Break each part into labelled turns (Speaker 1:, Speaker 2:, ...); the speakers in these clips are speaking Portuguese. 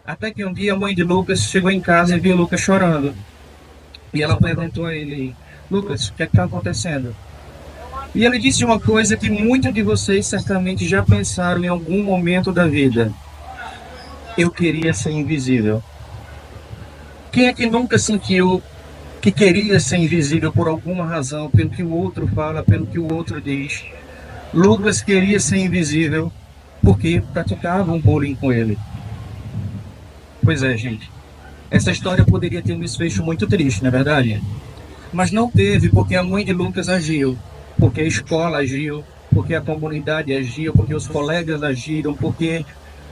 Speaker 1: Até que um dia a mãe de Lucas chegou em casa e viu Lucas chorando. E ela perguntou a ele: Lucas, o que é que está acontecendo? E ele disse uma coisa que muitos de vocês certamente já pensaram em algum momento da vida: eu queria ser invisível. Quem é que nunca sentiu que queria ser invisível por alguma razão, pelo que o outro fala, pelo que o outro diz? Lucas queria ser invisível porque praticavam bullying com ele. Pois é, gente. Essa história poderia ter um desfecho muito triste, não é verdade? Mas não teve, porque a mãe de Lucas agiu, porque a escola agiu, porque a comunidade agiu, porque os colegas agiram, porque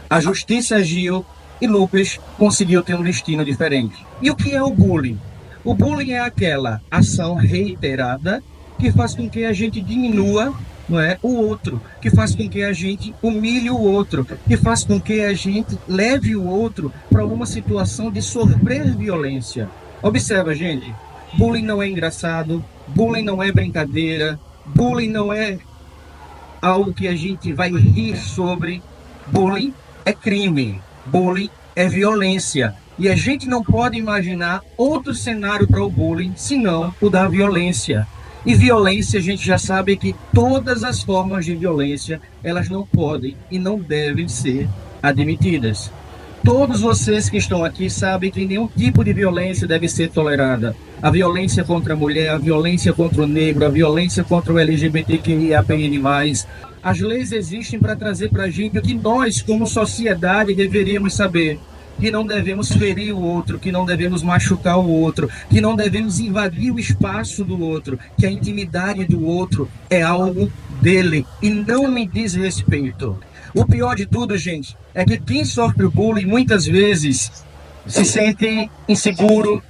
Speaker 1: a justiça agiu e Lucas conseguiu ter um destino diferente. E o que é o bullying? O bullying é aquela ação reiterada que faz com que a gente diminua, não é, o outro, que faz com que a gente humilhe o outro, que faz com que a gente leve o outro para uma situação de sofrer violência. Observa, gente, bullying não é engraçado, bullying não é brincadeira, bullying não é algo que a gente vai rir sobre. Bullying é crime, bullying é violência. E a gente não pode imaginar outro cenário para o bullying senão o da violência. E violência, a gente já sabe que todas as formas de violência, elas não podem e não devem ser admitidas. Todos vocês que estão aqui sabem que nenhum tipo de violência deve ser tolerada. A violência contra a mulher, a violência contra o negro, a violência contra o LGBTQIAPN+. As leis existem para trazer para a gente o que nós, como sociedade, deveríamos saber. Que não devemos ferir o outro, que não devemos machucar o outro, que não devemos invadir o espaço do outro, que a intimidade do outro é algo dele e não me diz respeito. O pior de tudo, gente, é que quem sofre o bullying muitas vezes se sente inseguro,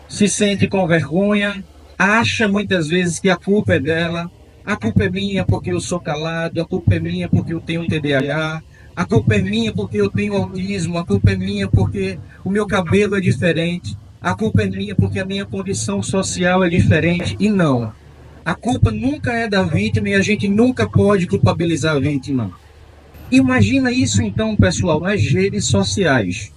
Speaker 1: se sente com vergonha, acha muitas vezes que a culpa é dela, a culpa é minha porque eu sou calado, a culpa é minha porque eu tenho TDAH, a culpa é minha porque eu tenho autismo, a culpa é minha porque o meu cabelo é diferente, a culpa é minha porque a minha condição social é diferente. E não, a culpa nunca é da vítima e a gente nunca pode culpabilizar a vítima. Imagina isso então, pessoal, nas redes sociais.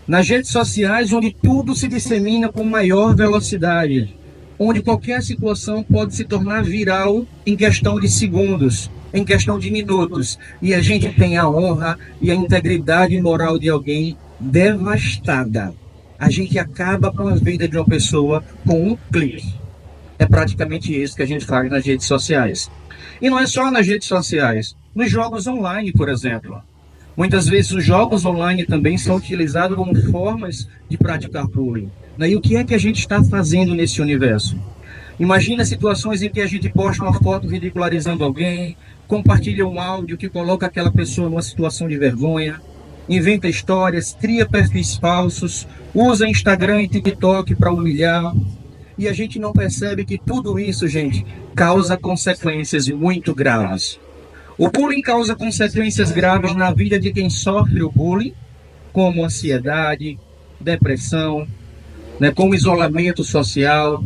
Speaker 1: Nas redes sociais, onde tudo se dissemina com maior velocidade, onde qualquer situação pode se tornar viral em questão de segundos, em questão de minutos, e a gente tem a honra e a integridade moral de alguém devastada. A gente acaba com a vida de uma pessoa com um clique. É praticamente isso que a gente faz nas redes sociais. E não é só nas redes sociais, nos jogos online, por exemplo. Muitas vezes os jogos online também são utilizados como formas de praticar bullying. E o que é que a gente está fazendo nesse universo? Imagina situações em que a gente posta uma foto ridicularizando alguém, compartilha um áudio que coloca aquela pessoa numa situação de vergonha, inventa histórias, cria perfis falsos, usa Instagram e TikTok para humilhar. E a gente não percebe que tudo isso, gente, causa consequências muito graves. O bullying causa consequências graves na vida de quem sofre o bullying, como ansiedade, depressão, como isolamento social,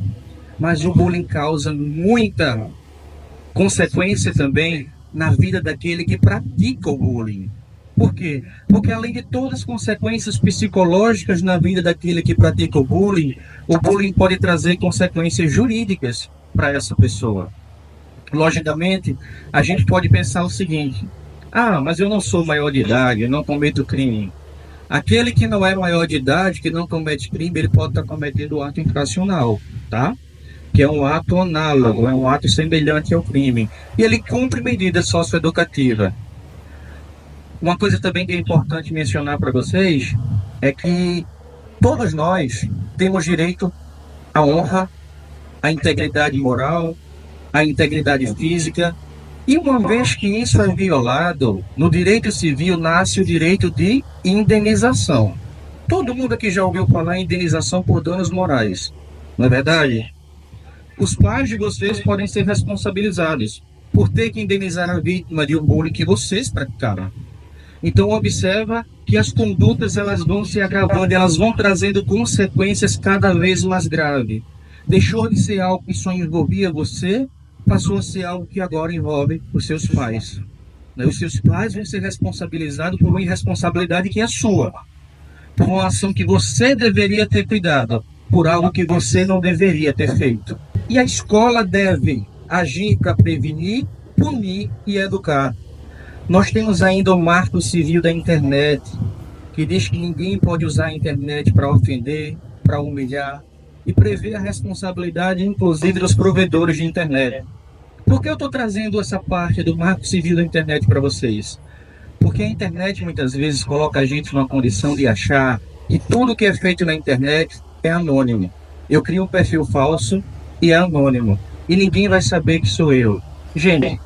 Speaker 1: mas o bullying causa muita consequência também na vida daquele que pratica o bullying. Por quê? Porque além de todas as consequências psicológicas na vida daquele que pratica o bullying pode trazer consequências jurídicas para essa pessoa. Logicamente, a gente pode pensar o seguinte: ah, mas eu não sou maior de idade, eu não cometo crime. Aquele que não é maior de idade, que não comete crime, ele pode estar cometendo ato infracional, tá? Que é um ato análogo, é um ato semelhante ao crime. E ele cumpre medida socioeducativa. Uma coisa também que é importante mencionar para vocês é que todos nós temos direito à honra, à integridade moral, à integridade física. E uma vez que isso é violado, no direito civil nasce o direito de indenização. Todo mundo aqui já ouviu falar em indenização por danos morais, não é verdade? Os pais de vocês podem ser responsabilizados por ter que indenizar a vítima de um bullying que vocês praticaram. Então observa que as condutas elas vão se agravando, elas vão trazendo consequências cada vez mais graves. Deixou de ser algo que só envolvia você, passou a ser algo que agora envolve os seus pais. Os seus pais vão ser responsabilizados por uma irresponsabilidade que é sua. por uma ação que você deveria ter cuidado, por algo que você não deveria ter feito. E a escola deve agir para prevenir, punir e educar. Nós temos ainda o Marco Civil da Internet, que diz que ninguém pode usar a internet para ofender, para humilhar, e prevê a responsabilidade, inclusive, dos provedores de internet. Por que eu estou trazendo essa parte do Marco Civil da Internet para vocês? Porque a internet muitas vezes coloca a gente numa condição de achar que tudo que é feito na internet é anônimo. Eu crio um perfil falso e é anônimo. E ninguém vai saber que sou eu. Gente,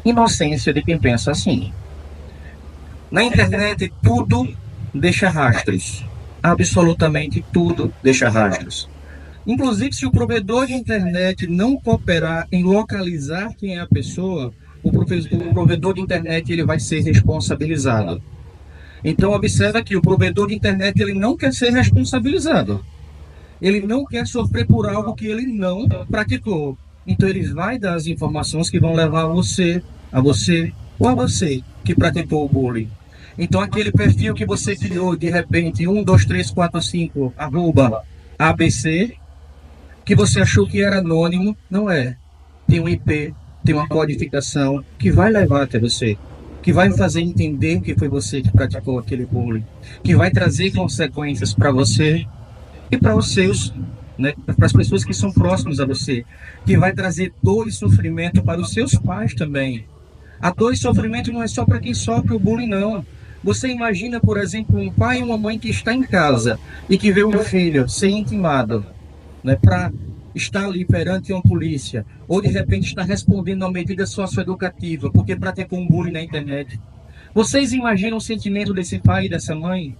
Speaker 1: inocência de quem pensa assim. Na internet tudo deixa rastros. Absolutamente tudo deixa rastros. Inclusive, se o provedor de internet não cooperar em localizar quem é a pessoa, o provedor de internet ele vai ser responsabilizado. Então, observa que o provedor de internet ele não quer ser responsabilizado. Ele não quer sofrer por algo que ele não praticou. Então, ele vai dar as informações que vão levar a você ou a você que praticou o bullying. Então, aquele perfil que você criou, de repente, 12345, @ABC, que você achou que era anônimo, não é. Tem um IP, tem uma codificação que vai levar até você, que vai fazer entender que foi você que praticou aquele bullying, que vai trazer consequências para você e para os seus, né, para as pessoas que são próximas a você, que vai trazer dor e sofrimento para os seus pais também. A dor e sofrimento não é só para quem sofre o bullying, não. Você imagina, por exemplo, um pai e uma mãe que está em casa e que vê um filho ser intimado, né, para estar ali perante uma polícia, ou de repente está respondendo a uma medida socioeducativa, porque praticou um bullying na internet. Vocês imaginam o sentimento desse pai e dessa mãe?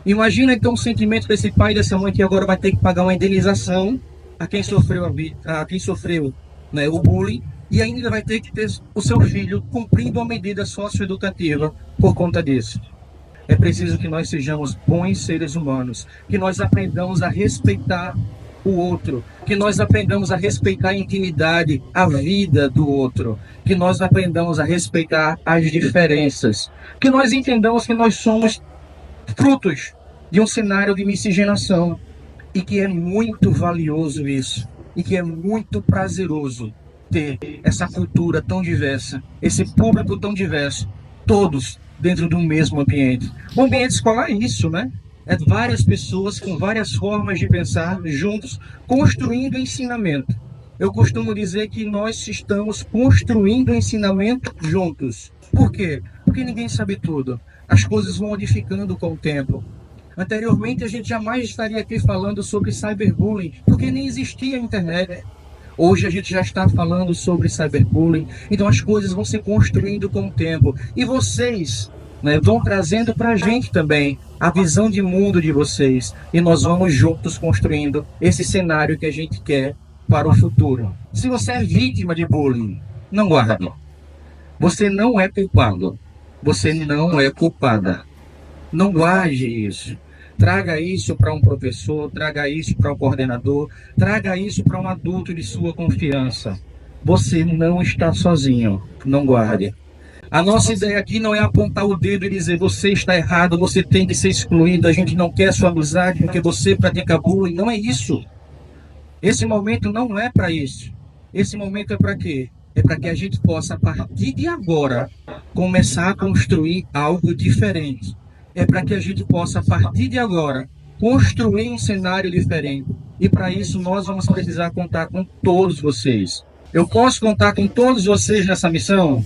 Speaker 1: Imagina então o sentimento desse pai e dessa mãe que agora vai ter que pagar uma indenização a quem sofreu, né, o bullying, e ainda vai ter que ter o seu filho cumprindo uma medida socioeducativa por conta disso. É preciso que nós sejamos bons seres humanos, que nós aprendamos a respeitar o outro, que nós aprendamos a respeitar a intimidade, a vida do outro, que nós aprendamos a respeitar as diferenças, que nós entendamos que nós somos frutos de um cenário de miscigenação e que é muito valioso isso, e que é muito prazeroso ter essa cultura tão diversa, esse público tão diverso, todos dentro do mesmo ambiente. O ambiente escolar é isso, né? É várias pessoas com várias formas de pensar juntos, construindo ensinamento. Eu costumo dizer que nós estamos construindo ensinamento juntos. Por quê? Porque ninguém sabe tudo. As coisas vão modificando com o tempo. Anteriormente, a gente jamais estaria aqui falando sobre cyberbullying, porque nem existia a internet. Hoje a gente já está falando sobre cyberbullying, então as coisas vão se construindo com o tempo. E vocês, né, vão trazendo para a gente também a visão de mundo de vocês. E nós vamos juntos construindo esse cenário que a gente quer para o futuro. Se você é vítima de bullying, não guarde. Você não é culpado. Você não é culpada. Não guarde isso. Traga isso para um professor, traga isso para um coordenador, traga isso para um adulto de sua confiança. Você não está sozinho, não guarde. A nossa ideia aqui não é apontar o dedo e dizer você está errado, você tem que ser excluído, a gente não quer sua amizade porque você pratica bullying. Não é isso. Esse momento não é para isso. Esse momento é para quê? É para que a gente possa, a partir de agora, começar a construir algo diferente. É para que a gente possa, a partir de agora, construir um cenário diferente. E para isso nós vamos precisar contar com todos vocês. Eu posso contar com todos vocês nessa missão?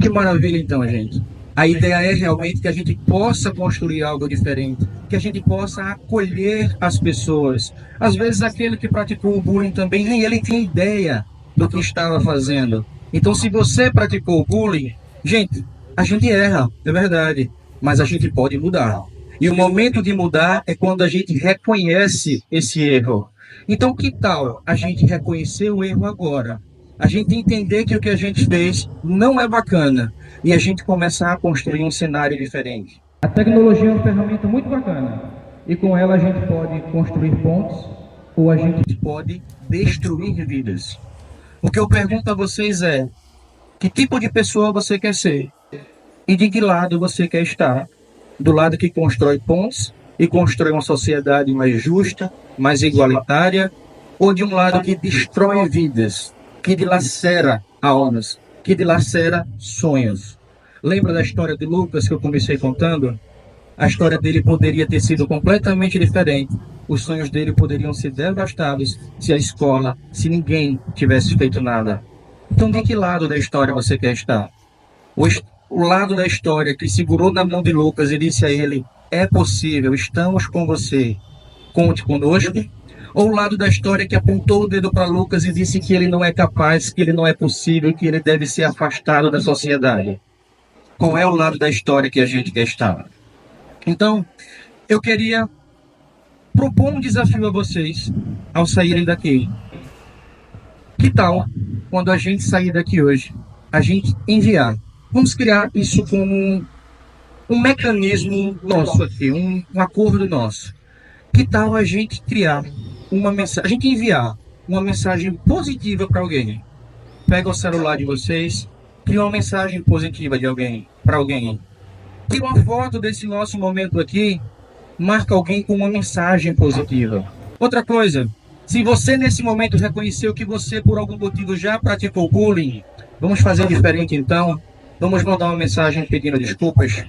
Speaker 1: Que maravilha então, gente. A ideia é realmente que a gente possa construir algo diferente, que a gente possa acolher as pessoas. Às vezes aquele que praticou o bullying também, nem ele tem ideia do que estava fazendo. Então se você praticou o bullying, gente, a gente erra, é verdade, mas a gente pode mudar. E o momento de mudar é quando a gente reconhece esse erro. Então, que tal a gente reconhecer o erro agora? A gente entender que o que a gente fez não é bacana e a gente começar a construir um cenário diferente. A tecnologia é uma ferramenta muito bacana e com ela a gente pode construir pontes ou a gente pode destruir vidas. O que eu pergunto a vocês é: que tipo de pessoa você quer ser? E de que lado você quer estar? Do lado que constrói pontes e constrói uma sociedade mais justa, mais igualitária, ou de um lado que destrói vidas, que dilacera almas, que dilacera sonhos? Lembra da história de Lucas que eu comecei contando? A história dele poderia ter sido completamente diferente. Os sonhos dele poderiam ser devastados se a escola, se ninguém tivesse feito nada. Então, de que lado da história você quer estar? O lado da história que segurou na mão de Lucas e disse a ele: é possível, estamos com você, conte conosco? Ou o lado da história que apontou o dedo para Lucas e disse que ele não é capaz, que ele não é possível, que ele deve ser afastado da sociedade? Qual é o lado da história que a gente quer estar? Então, eu queria propor um desafio a vocês ao saírem daqui. Que tal, quando a gente sair daqui hoje, a gente enviar? Vamos criar isso como um mecanismo nosso aqui, um acordo nosso. Que tal a gente criar uma mensagem, a gente enviar uma mensagem positiva para alguém? Pega o celular de vocês, cria uma mensagem positiva de alguém, para alguém. Tira uma foto desse nosso momento aqui, marca alguém com uma mensagem positiva. Outra coisa, se você nesse momento reconheceu que você por algum motivo já praticou bullying, vamos fazer diferente então, vamos mandar uma mensagem pedindo desculpas,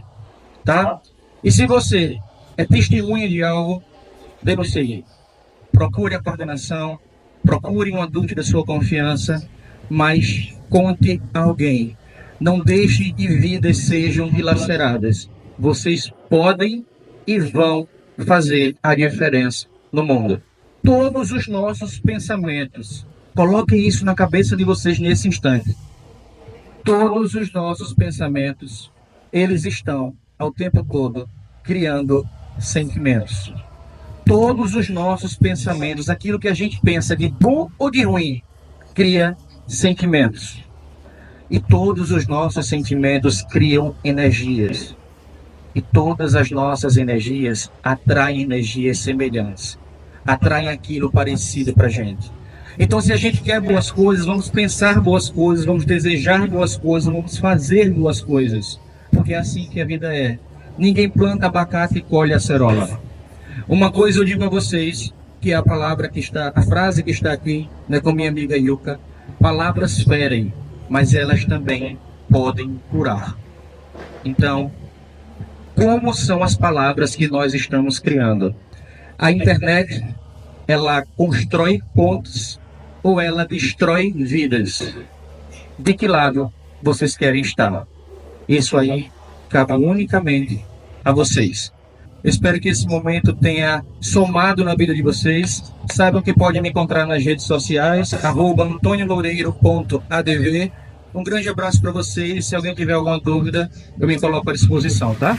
Speaker 1: tá? E se você é testemunha de algo, denuncie. Procure a coordenação, procure um adulto da sua confiança, mas conte a alguém. Não deixe que vidas sejam dilaceradas. Vocês podem e vão fazer a diferença no mundo. Todos os nossos pensamentos, coloquem isso na cabeça de vocês nesse instante. Todos os nossos pensamentos, eles estão ao tempo todo criando sentimentos. Todos os nossos pensamentos, aquilo que a gente pensa de bom ou de ruim, cria sentimentos. E todos os nossos sentimentos criam energias. E todas as nossas energias atraem energias semelhantes. Atraem aquilo parecido para a gente. Então, se a gente quer boas coisas, vamos pensar boas coisas, vamos desejar boas coisas, vamos fazer boas coisas. Porque é assim que a vida é. Ninguém planta abacate e colhe acerola. Uma coisa eu digo a vocês, que é a palavra que está, a frase que está aqui, né, com minha amiga Yuka: palavras ferem, mas elas também podem curar. Então, como são as palavras que nós estamos criando? A internet, ela constrói pontos ou ela destrói vidas? De que lado vocês querem estar? Isso aí cabe unicamente a vocês. Eu espero que esse momento tenha somado na vida de vocês. Saibam que podem me encontrar nas redes sociais, @antonioloureiro.adv. Um grande abraço para vocês. Se alguém tiver alguma dúvida, eu me coloco à disposição, tá?